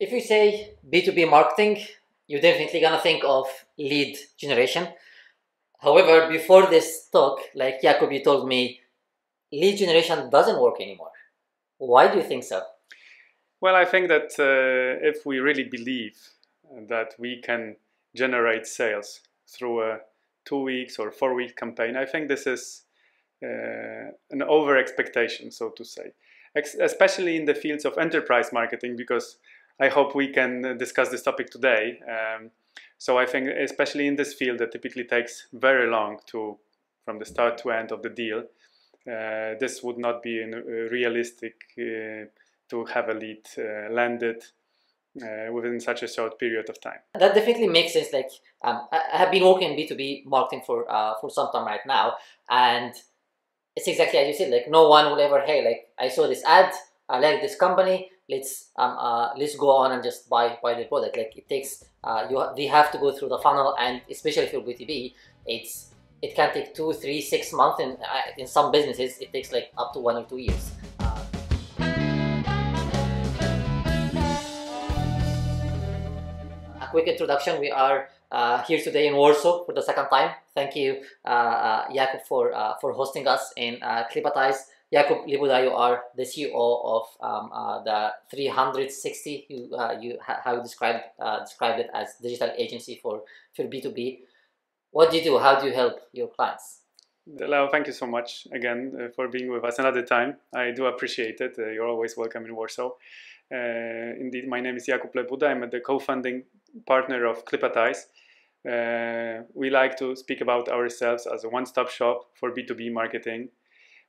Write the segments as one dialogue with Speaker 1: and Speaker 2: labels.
Speaker 1: If you say B2B marketing, you're definitely gonna think of lead generation. However, before this talk, like Jakub, you told me lead generation doesn't work anymore. Why do you think so?
Speaker 2: Well, I think that if we really believe that we can generate sales through a 2 weeks or 4 week campaign, I think this is an over expectation, so to say, especially in the fields of enterprise marketing, because I hope we can discuss this topic today. So I think especially in this field that typically takes very long from the start to end of the deal, this would not be realistic to have a lead landed within such a short period of time.
Speaker 1: That definitely makes sense. Like I have been working in B2B marketing for some time right now, and it's exactly as you said. Like no one will ever, hey, like I saw this ad, I like this company, let's go on and just buy the product. Like it takes they have to go through the funnel, and especially if you're B2B, it can take 2, 3, 6 months, and in some businesses it takes like up to 1 or 2 years. A quick introduction: we are here today in Warsaw for the second time. Thank you, Jakub, for hosting us in Clipatize. Jakub Lebuda, you are the CEO of the 360. How you described it as digital agency for B2B. What do you do? How do you help your clients?
Speaker 2: Leo, thank you so much again for being with us another time. I do appreciate it. You're always welcome in Warsaw. Indeed, my name is Jakub Lebuda. I'm the co-founding partner of Clipatize. We like to speak about ourselves as a one-stop shop for B2B marketing.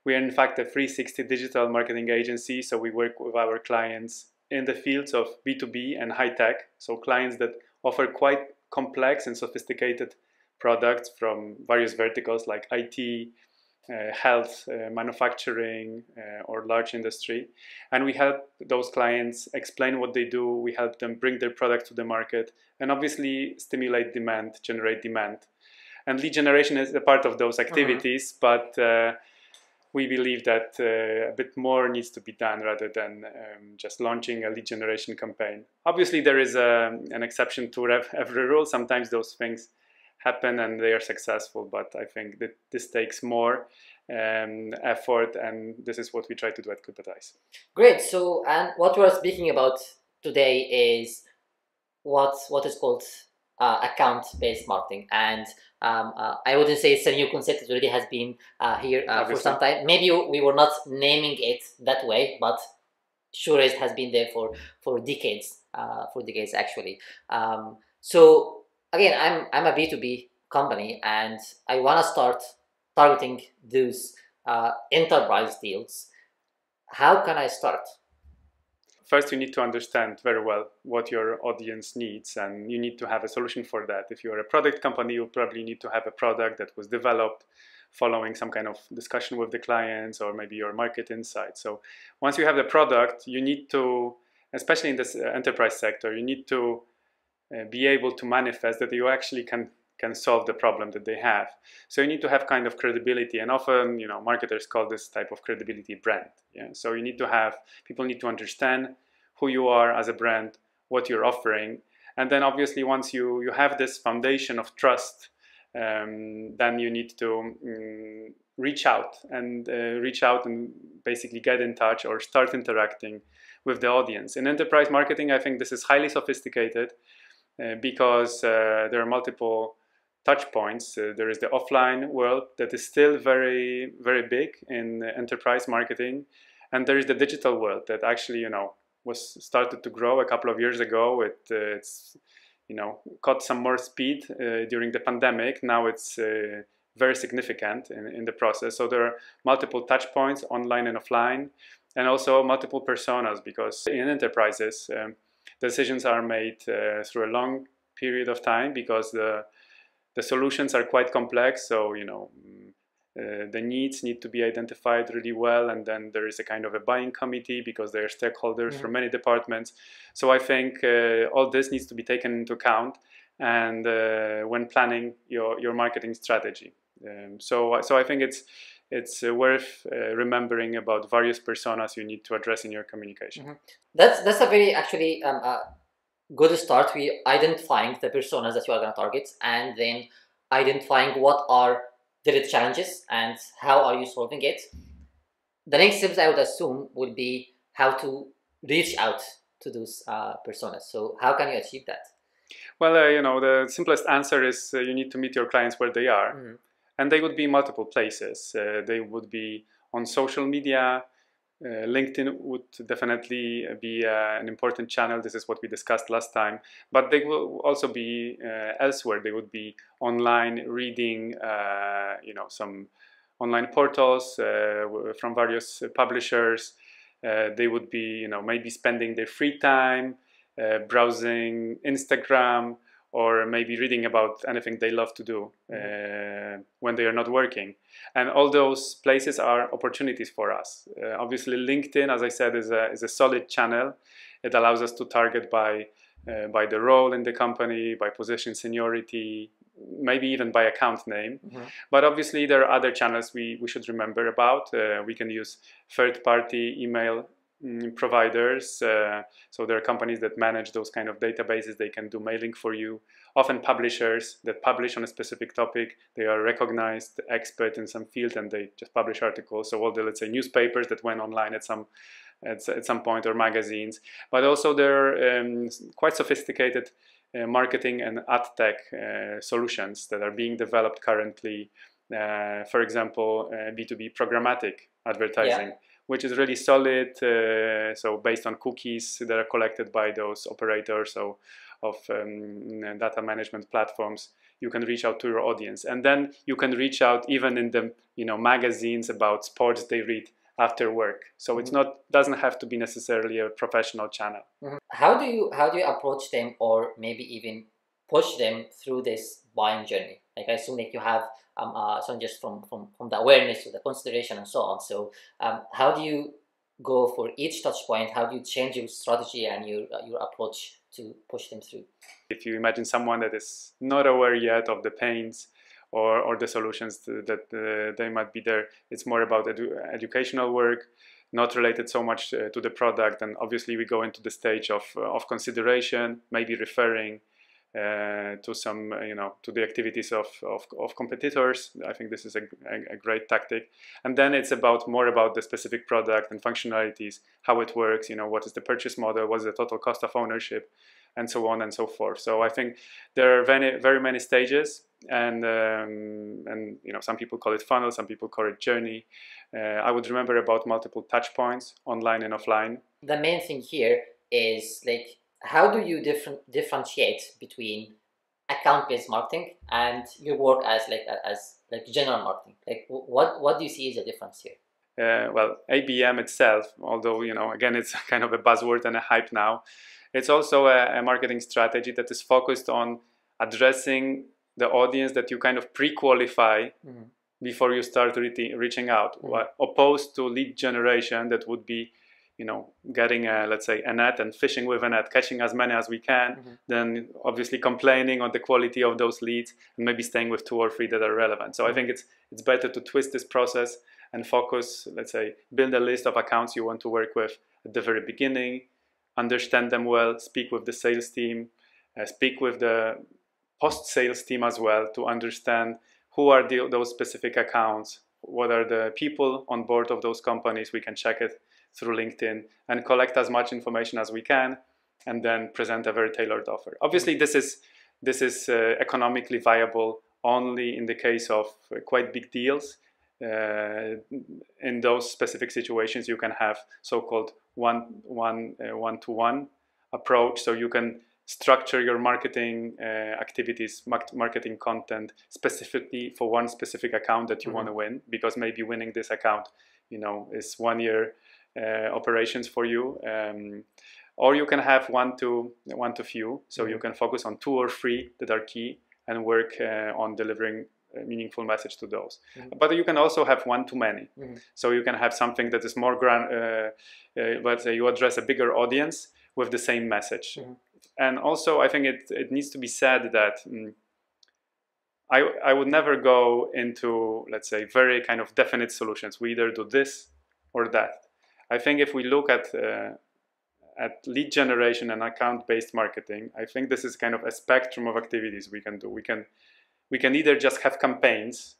Speaker 2: We are in fact a 360 digital marketing agency, so we work with our clients in the fields of B2B and high tech, so clients that offer quite complex and sophisticated products from various verticals like IT, health, manufacturing, or large industry. And we help those clients explain what they do. We help them bring their product to the market and obviously stimulate demand, generate demand. And lead generation is a part of those activities, but we believe that a bit more needs to be done rather than just launching a lead generation campaign. Obviously, there is an exception to every rule. Sometimes those things happen and they are successful, but I think that this takes more effort, and this is what we try to do at Clipatize.
Speaker 1: Great. So, and what we're speaking about today is what is called account-based marketing, and I wouldn't say it's a new concept. It already has been here for some time. Maybe we were not naming it that way, but sure it has been there for decades. Actually. So again, I'm a B2B company, and I want to start targeting those enterprise deals. How can I start?
Speaker 2: First, you need to understand very well what your audience needs, and you need to have a solution for that. If you're a product company, you probably need to have a product that was developed following some kind of discussion with the clients, or maybe your market insight. So once you have the product, you need to, especially in this enterprise sector, you need to be able to manifest that you actually can solve the problem that they have. So you need to have kind of credibility, and often, you know, marketers call this type of credibility brand. Yeah. So you need to have, people need to understand who you are as a brand, what you're offering, and then obviously once you have this foundation of trust, then you need to reach out and basically get in touch or start interacting with the audience. In enterprise marketing, I think this is highly sophisticated because there are multiple touch points. There is the offline world that is still very, very big in enterprise marketing, and there is the digital world that actually, you know, was started to grow a couple of years ago. It's you know, caught some more speed during the pandemic. Now it's very significant in the process. So there are multiple touch points, online and offline, and also multiple personas, because in enterprises decisions are made through a long period of time, because the solutions are quite complex. So, you know, the needs need to be identified really well, and then there is a kind of a buying committee because there are stakeholders from many departments. So I think all this needs to be taken into account, and when planning your marketing strategy. So I think it's worth remembering about various personas you need to address in your communication.
Speaker 1: That's a very actually good start with identifying the personas that you are going to target, and then identifying what are their challenges and how are you solving it. The next steps I would assume would be how to reach out to those personas. So how can you achieve that?
Speaker 2: Well, the simplest answer is you need to meet your clients where they are.
Speaker 1: Mm-hmm.
Speaker 2: And they would be multiple places. They would be on social media. LinkedIn would definitely be an important channel. This is what we discussed last time. But they will also be elsewhere. They would be online reading, some online portals from various publishers. They would be, maybe spending their free time browsing Instagram, or maybe reading about anything they love to do when they are not working. And all those places are opportunities for us. Obviously, LinkedIn, as I said, is a solid channel. It allows us to target by the role in the company, by position seniority, maybe even by account name.
Speaker 1: Mm-hmm.
Speaker 2: But obviously, there are other channels we should remember about. We can use third-party email providers. So there are companies that manage those kind of databases. They can do mailing for you. Often publishers that publish on a specific topic. They are recognized expert in some field and they just publish articles. So all the, let's say, newspapers that went online at some point, or magazines. But also there are quite sophisticated marketing and ad tech solutions that are being developed currently. For example, B2B programmatic advertising.
Speaker 1: Yeah.
Speaker 2: Which is really solid, so based on cookies that are collected by those operators of data management platforms, you can reach out to your audience. And then you can reach out even in the magazines about sports they read after work. So
Speaker 1: Mm-hmm.
Speaker 2: it's doesn't have to be necessarily a professional channel.
Speaker 1: Mm-hmm. How do you approach them, or maybe even push them through this buying journey? Like, I assume that you have so just from the awareness to the consideration and so on. So how do you go for each touch point? How do you change your strategy and your approach to push them through?
Speaker 2: If you imagine someone that is not aware yet of the pains or the solutions that they might be there, it's more about educational work, not related so much to the product. And obviously we go into the stage of consideration, maybe referring to some, to the activities of competitors. I think this is a great tactic. And then it's more about the specific product and functionalities, how it works, what is the purchase model, what is the total cost of ownership, and so on and so forth. So I think there are very many stages, and some people call it funnel, some people call it journey. I would remember about multiple touch points, online and offline.
Speaker 1: The main thing here is, like, how do you differentiate between account-based marketing and your work as general marketing? Like, what do you see as a difference here?
Speaker 2: Well, ABM itself, although again it's kind of a buzzword and a hype now, it's also a marketing strategy that is focused on addressing the audience that you kind of pre-qualify
Speaker 1: Mm-hmm.
Speaker 2: before you start reaching out,
Speaker 1: Mm-hmm.
Speaker 2: opposed to lead generation that would be getting let's say a net and fishing with a net, catching as many as we can,
Speaker 1: Mm-hmm.
Speaker 2: then obviously complaining on the quality of those leads and maybe staying with 2 or 3 that are relevant. So I think it's better to twist this process and focus, let's say, build a list of accounts you want to work with at the very beginning, understand them well, speak with the sales team, speak with the post-sales team as well to understand who are those specific accounts, what are the people on board of those companies. We can check it through LinkedIn and collect as much information as we can, and then present a very tailored offer. Obviously, this is economically viable only in the case of quite big deals. In those specific situations, you can have so-called one-to-one approach, so you can structure your marketing activities, marketing content specifically for one specific account that you want to win, because maybe winning this account, is 1 year operations for you, or you can have one to few, so you can focus on 2 or 3 that are key and work on delivering a meaningful message to those. But you can also have one to many, so you can have something that is more let's say you address a bigger audience with the same message. And also I think it needs to be said that I would never go into, let's say, very kind of definite solutions. We either do this or that. I think if we look at at lead generation and account-based marketing, I think this is kind of a spectrum of activities we can do. We can either just have campaigns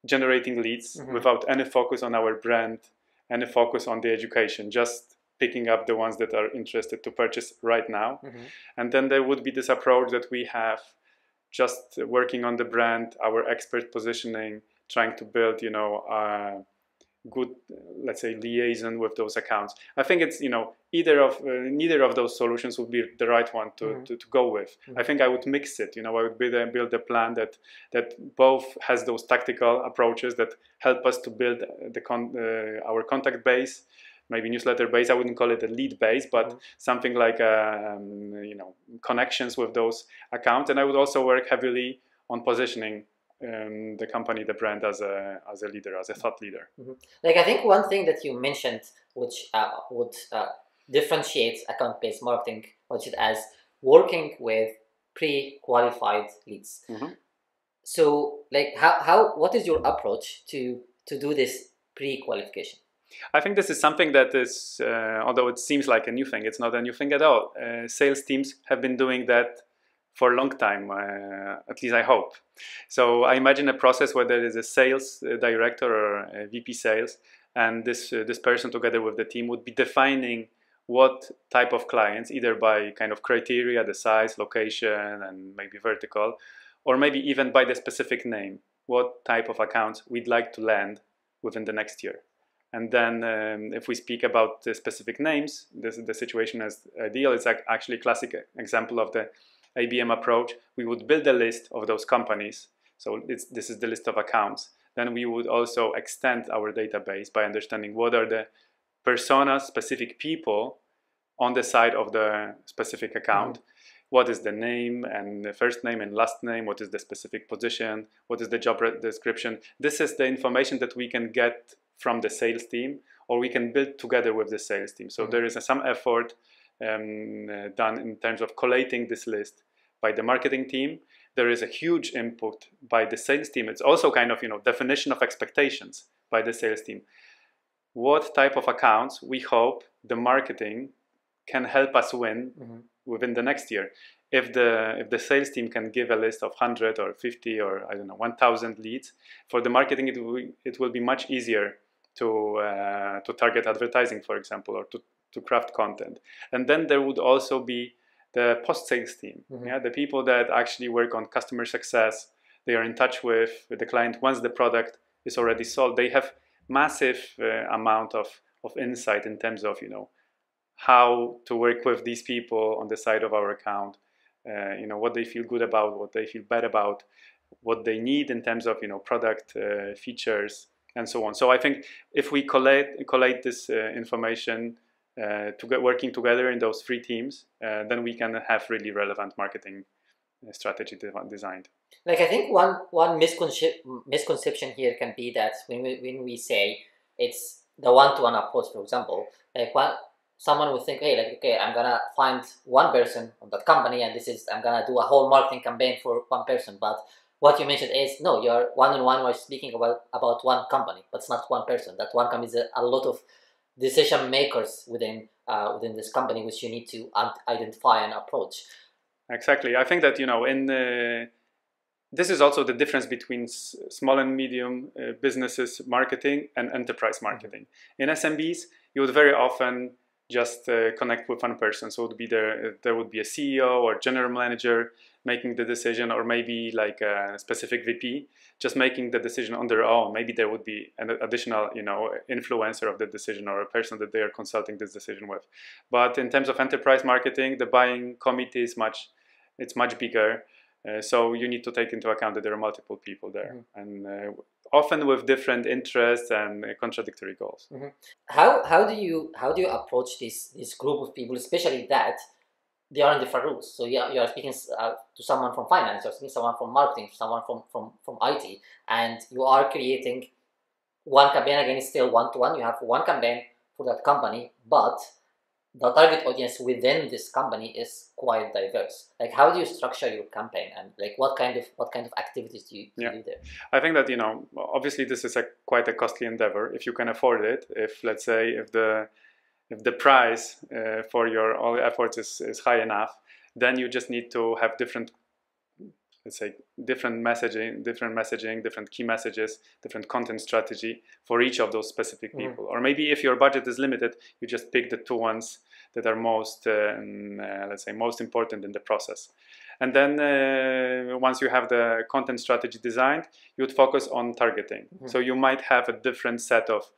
Speaker 2: generating leads without any focus on our brand, any focus on the education, just picking up the ones that are interested to purchase right now. And then there would be this approach that we have, just working on the brand, our expert positioning, trying to build, good, let's say, liaison with those accounts. I think it's, neither of those solutions would be the right one to go with. I think I would mix it. I would build a plan that both has those tactical approaches that help us to build our contact base, maybe newsletter base. I wouldn't call it a lead base, but something like connections with those accounts. And I would also work heavily on positioning the company, the brand, as a leader, as a thought leader.
Speaker 1: Like, I think one thing that you mentioned, which would differentiate account-based marketing, which is as working with pre-qualified leads. So, like, what is your approach to do this pre-qualification?
Speaker 2: I think this is something that is, although it seems like a new thing, it's not a new thing at all. Sales teams have been doing that for a long time, at least I hope. So I imagine a process where there is a sales director or a VP sales, and this person together with the team would be defining what type of clients, either by kind of criteria, the size, location, and maybe vertical, or maybe even by the specific name, what type of accounts we'd like to land within the next year. And then if we speak about the specific names, the situation is ideal. It's actually a classic example of the ABM approach. We would build a list of those companies. So this is the list of accounts. Then we would also extend our database by understanding what are the personas, specific people on the side of the specific account. What is the name and the first name and last name? What is the specific position? What is the job description? This is the information that we can get from the sales team, or we can build together with the sales team. So there is some effort done in terms of collating this list by the marketing team. There is a huge input by the sales team. It's also kind of, definition of expectations by the sales team. What type of accounts we hope the marketing can help us win within the next year. If the sales team can give a list of 100 or 50 or 1,000 leads, for the marketing it will be much easier to target advertising, for example, or to craft content. And then there would also be the post-sales team, the people that actually work on customer success. They are in touch with the client once the product is already sold. They have massive amount of insight in terms of how to work with these people on the side of our account, what they feel good about, what they feel bad about, what they need in terms of product features, and so on. So I think if we collate this information working together in those three teams, then we can have really relevant marketing strategy designed.
Speaker 1: Like, I think one misconception here can be that when we say it's the one-to-one approach, for example, like someone would think, hey, okay, I'm gonna find one person on that company, and I'm gonna do a whole marketing campaign for one person. But what you mentioned is, no, you're one-on-one. We're speaking about one company, but it's not one person. That one company is a lot of decision makers within this company, which you need to identify and approach.
Speaker 2: Exactly. I think that this is also the difference between small and medium businesses marketing and enterprise marketing. In SMBs, you would very often just connect with one person. So there would be a CEO or general manager making the decision, or maybe like a specific VP just making the decision on their own. Maybe there would be an additional influencer of the decision, or a person that they are consulting this decision with. But in terms of enterprise marketing, the buying committee is much bigger. So you need to take into account that there are multiple people there, and often with different interests and contradictory goals.
Speaker 1: How do you approach this group of people, especially that they are in different roles? So you are speaking to someone from finance, you're speaking to someone from marketing, someone from IT, and you are creating one campaign. Again, it's still one-to-one. You have one campaign for that company, but the target audience within this company is quite diverse. Like, how do you structure your campaign, and like what kind of activities do you do there?
Speaker 2: I think that obviously this is quite a costly endeavor if you can afford it. If, let's say, if the if the price for your all efforts is high enough, then you just need to have different, let's say, different messaging, different key messages, different content strategy for each of those specific people. Or maybe if your budget is limited, you just pick the two ones that are most, let's say, most important in the process. And then once you have the content strategy designed, you would focus on targeting. So you might have a different set of,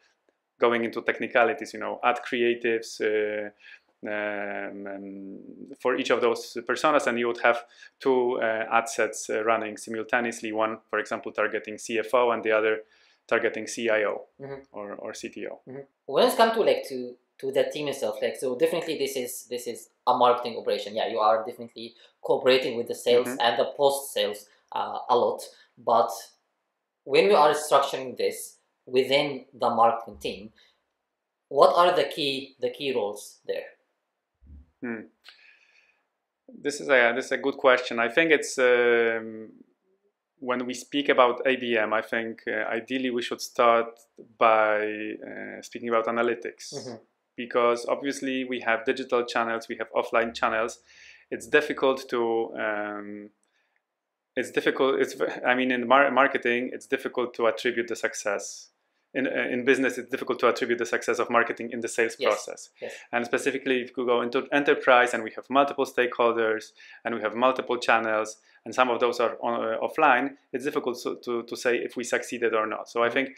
Speaker 2: going into technicalities, you know, ad creatives for each of those personas, and you would have two ad sets running simultaneously. One, for example, targeting CFO, and the other targeting CIO or CTO.
Speaker 1: When it's come to like to the team itself, like, so definitely this is a marketing operation. Yeah, you are definitely cooperating with the sales and the post sales a lot. But when we are structuring this within the marketing team, what are the key roles there?
Speaker 2: This is a good question. I think it's when we speak about ABM, I think ideally we should start by speaking about analytics, because obviously we have digital channels, we have offline channels. It's difficult to I mean, in marketing, it's difficult to attribute the success. In business, it's difficult to attribute the success of marketing in the sales process. And specifically, if you go into enterprise and we have multiple stakeholders and we have multiple channels and some of those are offline, it's difficult to say if we succeeded or not. So I think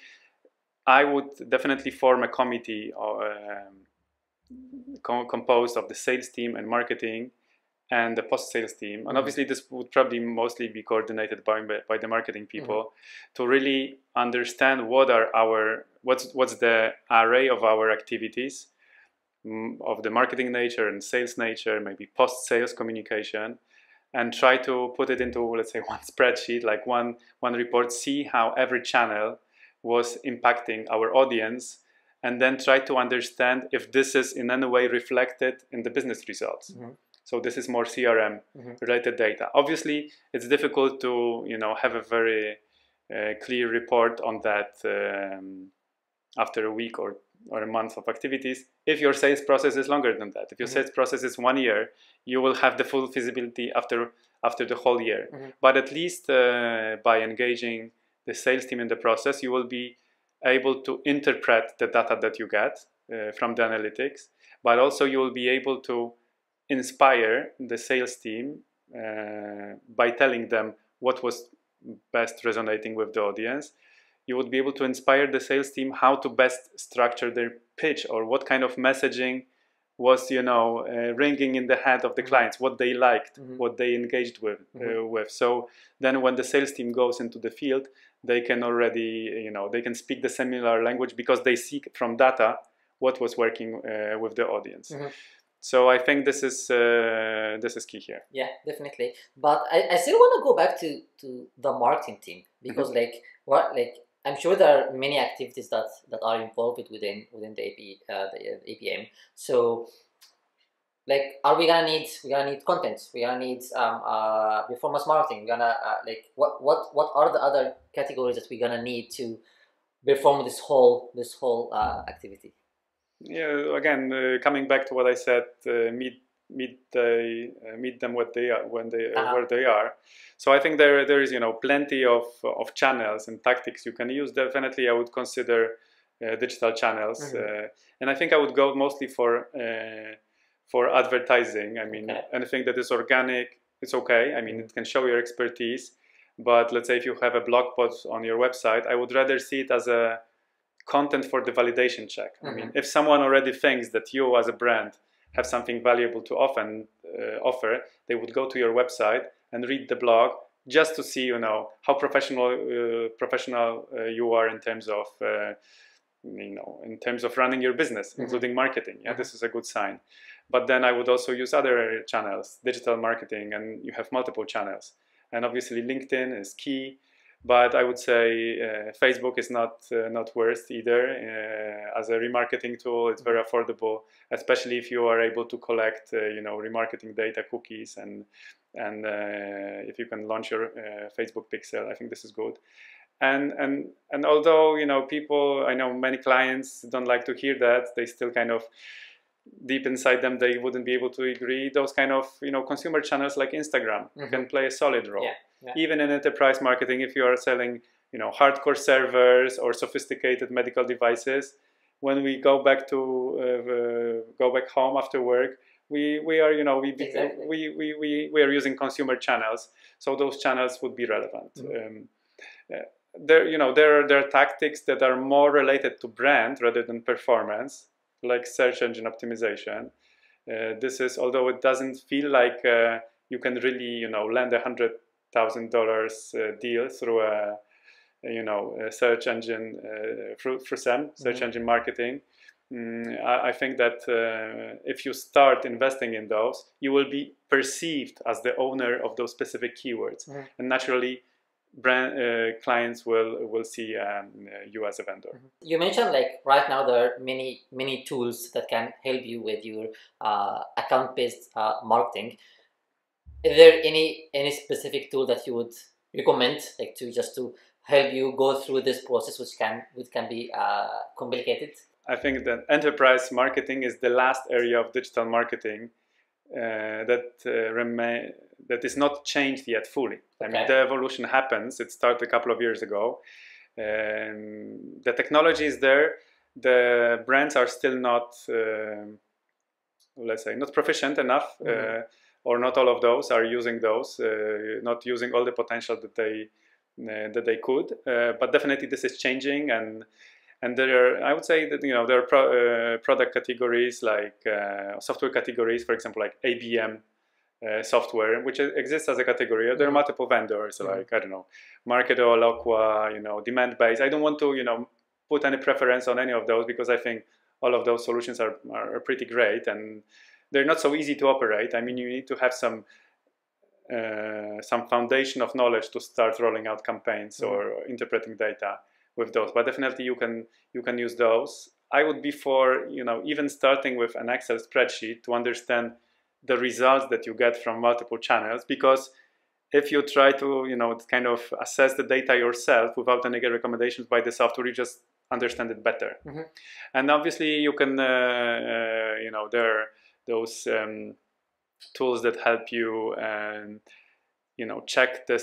Speaker 2: I would definitely form a committee composed of the sales team and marketing and the post-sales team. And obviously this would probably mostly be coordinated by the marketing people to really understand what are what's the array of our activities of the marketing nature and sales nature, maybe post-sales communication, and try to put it into, let's say, one spreadsheet, like one report, see how every channel was impacting our audience, and then try to understand if this is in any way reflected in the business results. So this is more CRM related data. Obviously, it's difficult to have a very clear report on that after a week or a month of activities. If your sales process is longer than that, if your sales process is 1 year, you will have the full visibility after the whole year. But at least by engaging the sales team in the process, you will be able to interpret the data that you get from the analytics, but also you will be able to inspire the sales team by telling them what was best resonating with the audience. You would be able to inspire the sales team how to best structure their pitch, or what kind of messaging was ringing in the head of the clients, what they liked, what they engaged with. So then when the sales team goes into the field, they can already they can speak the similar language because they see from data what was working with the audience. So I think this is key here.
Speaker 1: Yeah, definitely. But I still want to go back to the marketing team, because I'm sure there are many activities that are involved within the APM. So are we gonna need content? We're gonna need performance marketing. We're gonna what are the other categories that we're gonna need to perform this whole activity?
Speaker 2: Yeah, again, coming back to what I said, meet them where they are. So I think there is plenty of channels and tactics you can use. Definitely, I would consider digital channels, and I think I would go mostly for advertising. I mean, anything that is organic, it's okay. I mean, it can show your expertise. But let's say if you have a blog post on your website, I would rather see it as a content for the validation check. I mean, if someone already thinks that you as a brand have something valuable to offer, they would go to your website and read the blog just to see, how professional you are in terms of, running your business, including marketing. Yeah, this is a good sign. But then I would also use other channels, digital marketing, and you have multiple channels. And obviously LinkedIn is key. But I would say Facebook is not worth either as a remarketing tool. It's very affordable, especially if you are able to collect remarketing data, cookies, and if you can launch your Facebook pixel. I think this is good. And although people, I know many clients don't like to hear that, they still kind of deep inside them they wouldn't be able to agree. Those kind of consumer channels like Instagram can play a solid role. Even in enterprise marketing, if you are selling hardcore servers or sophisticated medical devices, when we go back home after work, we are we are using consumer channels, so those channels would be relevant. There are tactics that are more related to brand rather than performance, like search engine optimization. This is, although it doesn't feel like you can really land $100,000 deal through a search engine through SEM, search engine marketing. I think that if you start investing in those, you will be perceived as the owner of those specific keywords, and naturally brand clients will see you as a vendor.
Speaker 1: You mentioned like right now there are many tools that can help you with your account-based marketing. Is there any specific tool that you would recommend, like to help you go through this process, which can be complicated?
Speaker 2: I think that enterprise marketing is the last area of digital marketing that is not changed yet fully. I mean, the evolution happens. It started a couple of years ago. The technology is there. The brands are still not, let's say, not proficient enough, or not all of those are using those, not using all the potential that they could. But definitely this is changing, and there are, I would say that there are product categories like software categories, for example, like ABM software, which exists as a category. There are multiple vendors, like I don't know, Marketo, Loqua, demand based. I don't want to put any preference on any of those, because I think all of those solutions are pretty great, and they're not so easy to operate. I mean, you need to have some foundation of knowledge to start rolling out campaigns or interpreting data with those. But definitely you can use those. I would be for even starting with an Excel spreadsheet to understand the results that you get from multiple channels, because if you try to kind of assess the data yourself without any recommendations by the software, you just understand it better. And obviously you can there are those tools that help you check the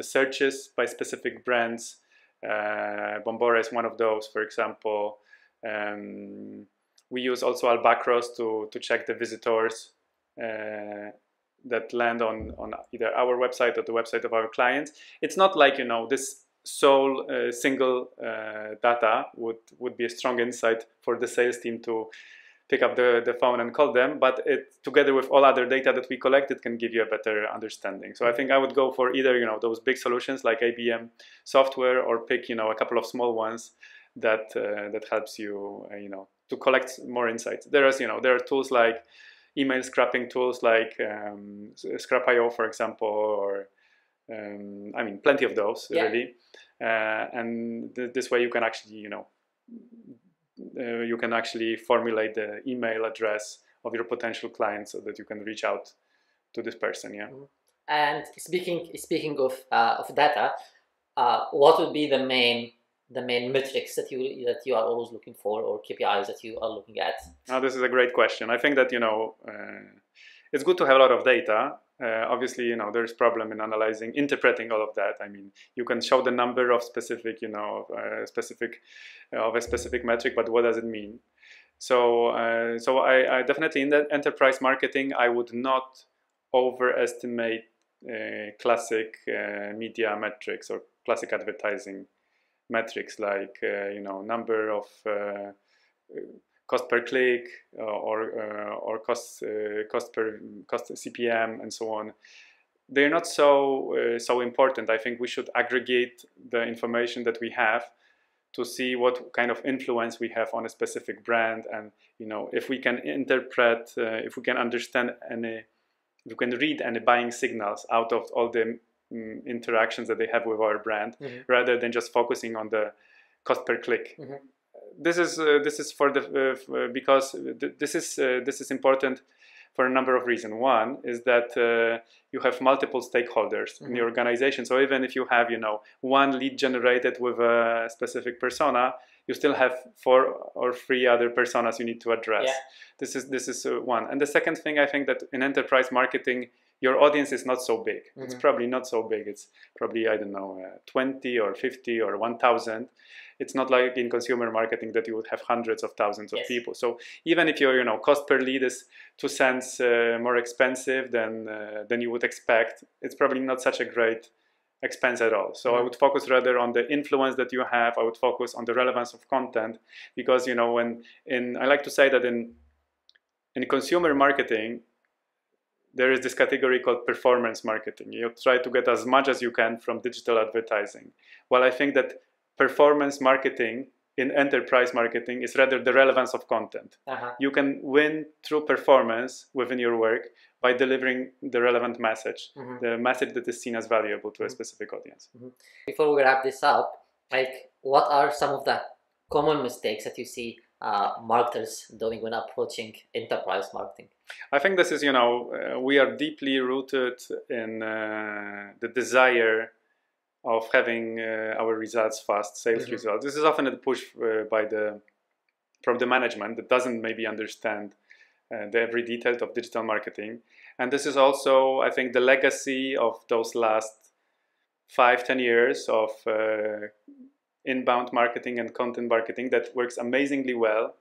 Speaker 2: searches by specific brands. Bombora is one of those, for example. We use also Albacros to check the visitors that land on either our website or the website of our clients. It's not like this sole single data would be a strong insight for the sales team to pick up the phone and call them, but it together with all other data that we collect, it can give you a better understanding. So I think I would go for either those big solutions like ABM software, or pick a couple of small ones that helps you to collect more insights. There are tools like email scrapping tools like Scrap.io, for example, or I mean plenty of those really, and this way you can actually you can actually formulate the email address of your potential client so that you can reach out to this person.
Speaker 1: And speaking of data, what would be the main metrics that you are always looking for, or KPIs that you are looking at?
Speaker 2: Now, this is a great question. I think that it's good to have a lot of data. Obviously, there's problem in interpreting all of that. I mean, you can show the number of specific, of a specific metric, but what does it mean? So I definitely, in the enterprise marketing, I would not overestimate classic media metrics or classic advertising metrics like number of cost per click or cost CPM and so on. They're not so important. I think we should aggregate the information that we have to see what kind of influence we have on a specific brand, and if we can interpret, if we can understand if we can read any buying signals out of all the interactions that they have with our brand, rather than just focusing on the cost per click. This is for the because this is important for a number of reasons. One is that you have multiple stakeholders in the organization. So even if you have, one lead generated with a specific persona, you still have 4 or 3 other personas you need to address.
Speaker 1: Yeah.
Speaker 2: This is one. And the second thing, I think that in enterprise marketing, your audience is not so big. It's probably not so big. It's probably, I don't know, 20 or 50 or 1,000. It's not like in consumer marketing that you would have hundreds of thousands of people. So even if your cost per lead is 2 cents more expensive than you would expect, it's probably not such a great expense at all. So I would focus rather on the influence that you have. I would focus on the relevance of content, because I like to say that in consumer marketing, there is this category called performance marketing. You try to get as much as you can from digital advertising. Well, I think that performance marketing in enterprise marketing is rather the relevance of content. You can win through performance within your work by delivering the relevant message, the message that is seen as valuable to a specific audience.
Speaker 1: Before we wrap this up, what are some of the common mistakes that you see marketers doing when approaching enterprise marketing?
Speaker 2: I think this is, we are deeply rooted in the desire of having our results fast, sales results. This is often a push from the management that doesn't maybe understand every detail of digital marketing. And this is also, I think, the legacy of those last 5-10 years of inbound marketing and content marketing that works amazingly well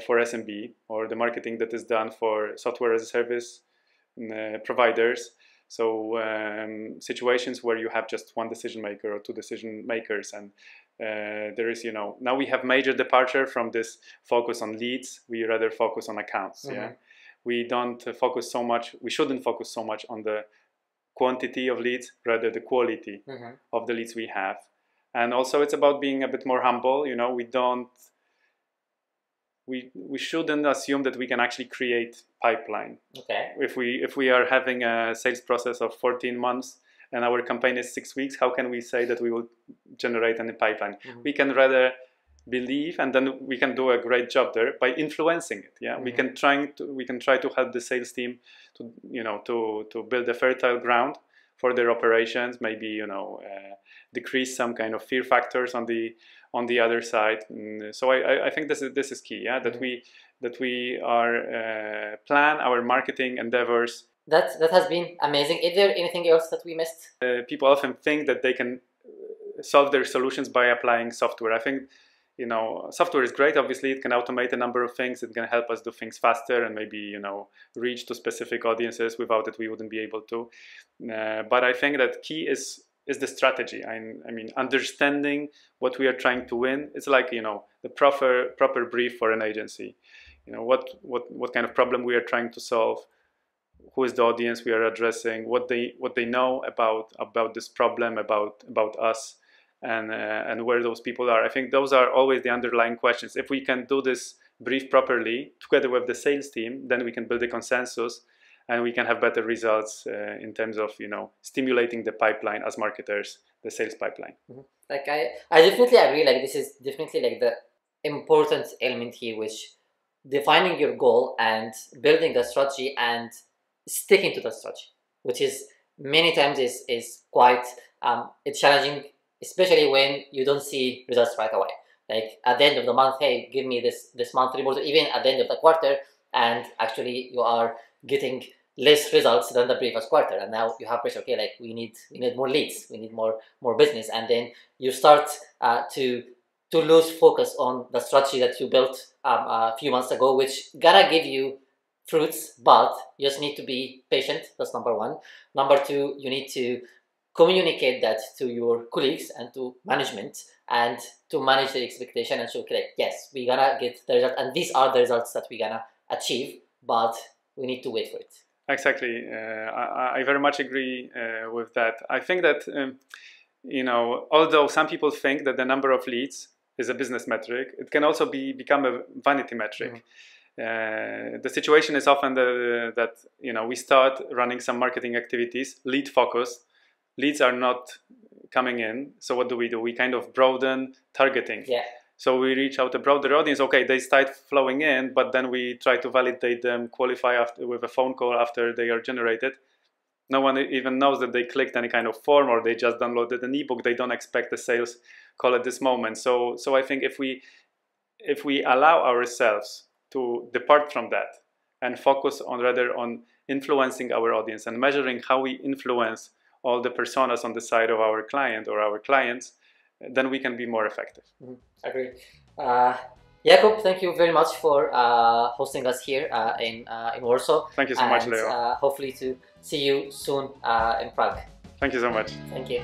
Speaker 2: for SMB, or the marketing that is done for software as a service providers. So situations where you have just one decision maker or 2 decision makers, and there is, now we have major departure from this focus on leads. We rather focus on accounts. Yeah, we don't focus so much. We shouldn't focus so much on the quantity of leads, rather the quality of the leads we have. And also, it's about being a bit more humble. We shouldn't assume that we can actually create pipeline.
Speaker 1: Okay.
Speaker 2: If we are having a sales process of 14 months and our campaign is 6 weeks, how can we say that we will generate any pipeline? We can rather believe, and then we can do a great job there by influencing it. Yeah, we can try to help the sales team to build a fertile ground for their operations. Maybe decrease some kind of fear factors on the other side. So I think this is key. Yeah, that we are plan our marketing endeavors.
Speaker 1: That has been amazing. Is there anything else that we missed?
Speaker 2: People often think that they can solve their solutions by applying software. I think software is great. Obviously, it can automate a number of things. It can help us do things faster and maybe reach to specific audiences. Without it, we wouldn't be able to. But I think that key is the strategy. I mean, understanding what we are trying to win. It's like the proper brief for an agency. What kind of problem we are trying to solve, who is the audience we are addressing, what they know about this problem, about us, and where those people are. I think those are always the underlying questions. If we can do this brief properly together with the sales team, then we can build a consensus and we can have better results in terms of stimulating the pipeline as marketers, the sales pipeline.
Speaker 1: I definitely agree. This is definitely the important element here, which defining your goal and building a strategy and sticking to the strategy, which is many times is quite it's challenging, especially when you don't see results right away. At the end of the month, hey, give me this month report, or even at the end of the quarter, and actually you are getting less results than the previous quarter, and now you have pressure. Okay, we need more leads, we need more business, and then you start to lose focus on the strategy that you built a few months ago, which gonna give you fruits, but you just need to be patient. That's number one. Number two, you need to communicate that to your colleagues and to management, and to manage the expectation and show, yes, we're gonna get the result, and these are the results that we're gonna achieve, but we need to wait for it.
Speaker 2: Exactly. I very much agree with that. I think that, although some people think that the number of leads is a business metric, it can also become a vanity metric. The situation is often that we start running some marketing activities, lead focused. Leads are not coming in. So what do? We kind of broaden targeting.
Speaker 1: Yeah.
Speaker 2: So we reach out a broader audience. Okay, they start flowing in, but then we try to validate them, qualify after with a phone call after they are generated. No one even knows that they clicked any kind of form or they just downloaded an ebook. They don't expect a sales call at this moment. So I think if we allow ourselves to depart from that and focus on rather on influencing our audience and measuring how we influence all the personas on the side of our client or our clients, then we can be more effective.
Speaker 1: Agreed. Jakub, thank you very much for hosting us here in Warsaw.
Speaker 2: Thank you so much, Leo.
Speaker 1: Hopefully to see you soon in Prague.
Speaker 2: Thank you so much.
Speaker 1: Thank you.